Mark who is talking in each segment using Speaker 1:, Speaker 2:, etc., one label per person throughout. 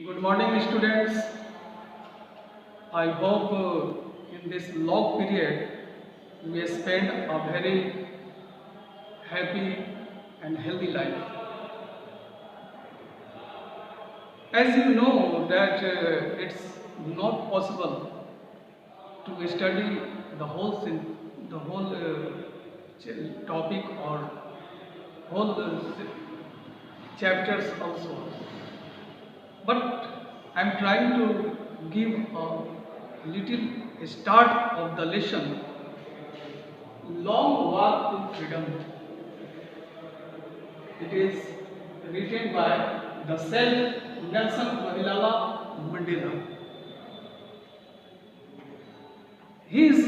Speaker 1: Good morning, students. I hope in this long period we spend a very happy and healthy life. As you know that it's not possible to study the whole topic or whole chapters also. But I'm trying to give a little start of the lesson. Long Walk to Freedom. It is written by the self Nelson Mandela. He is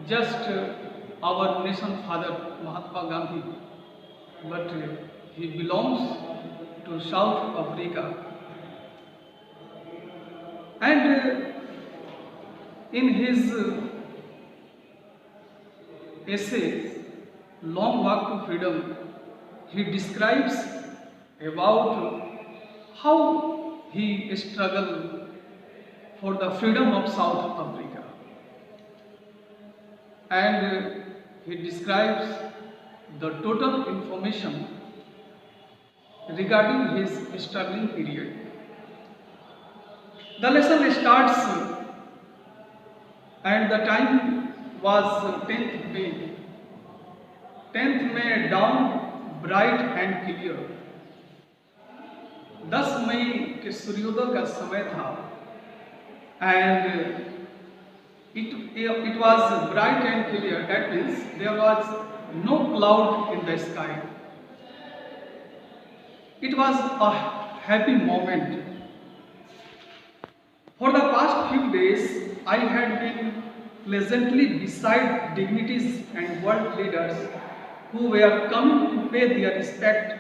Speaker 1: just our nation father Mahatma Gandhi, but he belongs to South Africa. And in his essay, Long Walk to Freedom, he describes about how he struggled for the freedom of South Africa. And he describes the total information regarding his struggling period. The lesson starts and the time was 10th May. 10th May dawn bright and clear. 10 मई के सूर्योदय का समय था and it was bright and clear. That means there was no cloud in the sky. It was a happy moment. For the past few days, I had been pleasantly beside dignitaries and world leaders who were coming to pay their respect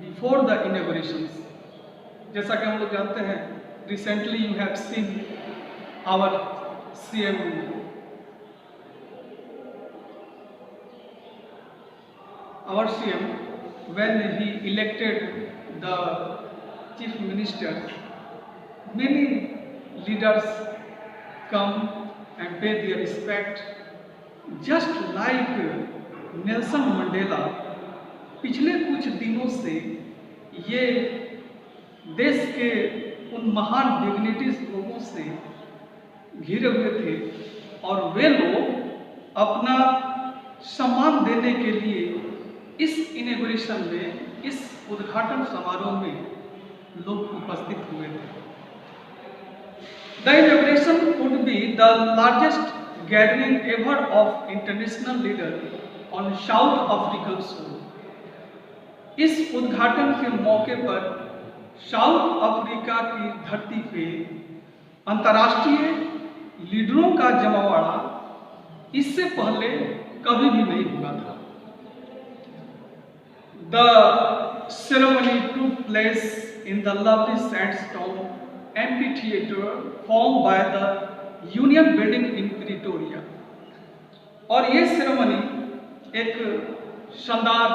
Speaker 1: before the inaugurations. जैसा कि हम लोग जानते हैं, recently you have seen our CM when he elected the chief minister. Many leaders come and pay their respect, just like Nelson Mandela पिछले कुछ दिनों से ये देश के उन महान डिग्निटीज लोगों से घिरे हुए थे और वे लोग अपना सम्मान देने के लिए इस इनॉग्रेशन में, इस उद्घाटन समारोह में लोग उपस्थित हुए थे. The inauguration would be the largest gathering ever of international leaders on South African soil. इस उद्घाटन के मौके पर साउथ अफ्रीका की धरती पे अंतर्राष्ट्रीय लीडरों का जमावड़ा इससे पहले कभी भी नहीं हुआ था. The ceremony took place in the lovely sandstone amphitheater formed by the Union Building in Pretoria. और ये सेरेमनी एक शानदार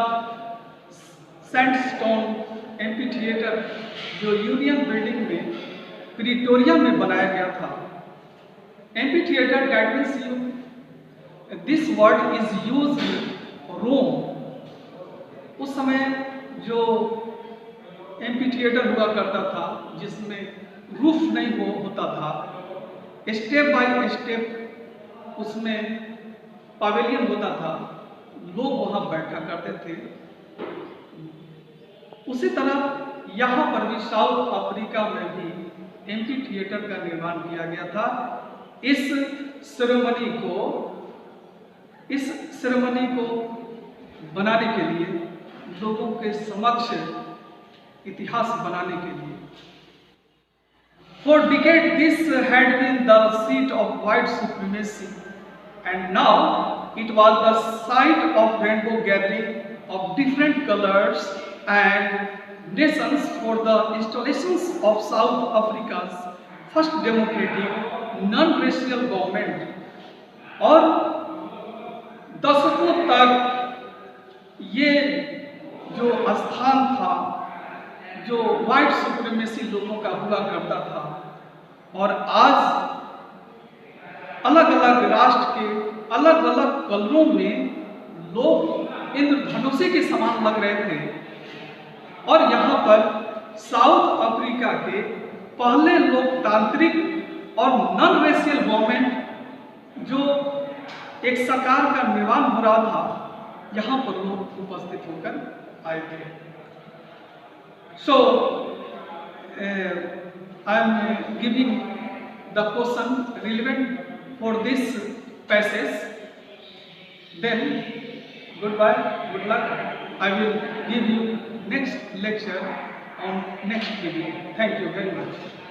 Speaker 1: सैंडस्टोन एम्फीथिएटर जो यूनियन बिल्डिंग में प्रिटोरिया में बनाया गया था. Amphitheatre that means you this word is used Rome. उस समय जो एम्फीथिएटर हुआ करता था जिसमें रूफ नहीं होता था, स्टेप बाय स्टेप उसमें पवेलियन होता था, लोग वहां बैठा करते थे. उसी तरह यहाँ पर भी साउथ अफ्रीका में भी एम्फीथिएटर का निर्माण किया गया था. इस सेरेमनी को बनाने के लिए, लोगों के समक्ष इतिहास बनाने के लिए. For decades this had been the seat of white supremacy, and now it was the site of rainbow gathering of different colors and nations for the installations of South Africa's first democratic non-racial government. और दशकों तक ये जो स्थान था जो white supremacy लोगों का हुआ करता था, और आज अलग अलग राष्ट्र के अलग अलग कलरों में लोग इंद्रधनुषी के समान लग रहे थे। और यहाँ पर साउथ अफ्रीका के पहले लोकतांत्रिक और नॉन रेशियल गवर्नमेंट जो एक सरकार का निर्माण हो रहा था, यहाँ पर लोग उपस्थित होकर आए थे। So I am giving the question relevant for this passage. Then goodbye, good luck. I will give you next lecture on next video. Thank you very much.